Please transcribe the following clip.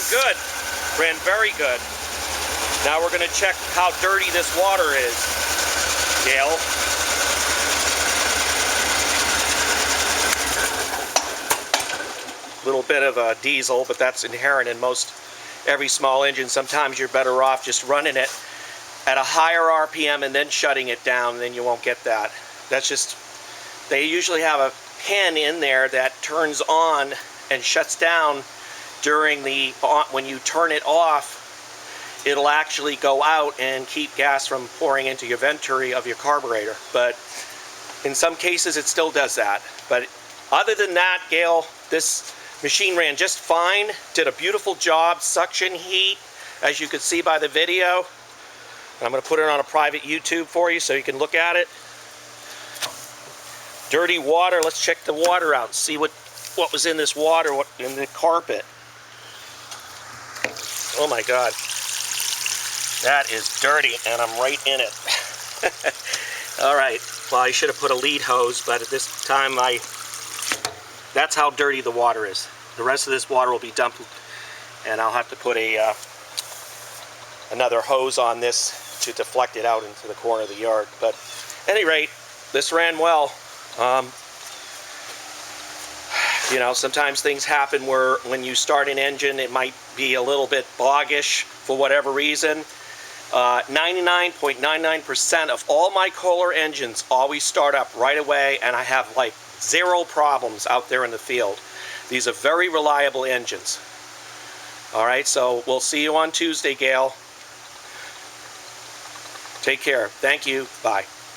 good. Ran very good. Now we're going to check how dirty this water is, Gail. A little bit of a diesel, but that's inherent in every small engine. Sometimes you're better off just running it at a higher RPM and then shutting it down, then you won't get that. That's just, they usually have a pin in there that turns on and shuts down during the, when you turn it off, it'll actually go out and keep gas from pouring into your venturi of your carburetor. But in some cases it still does that. But other than that, Gail, this machine ran just fine, did a beautiful job, suction heat, as you could see by the video. I'm going to put it on a private YouTube for you so you can look at it. Dirty water, let's check the water out and see what was in this water, what in the carpet. Oh my God. That is dirty and I'm right in it. All right, well I should have put a lead hose, but at this time that's how dirty the water is. The rest of this water will be dumped and I'll have to put another hose on this to deflect it out into the corner of the yard. But at any rate, this ran well. You know, sometimes things happen where when you start an engine, it might be a little bit boggish for whatever reason. 99.99% of all my Kohler engines always start up right away, and I have like 0 problems out there in the field. These are very reliable engines. All right, so we'll see you on Tuesday, Gail. Take care. Thank you. Bye.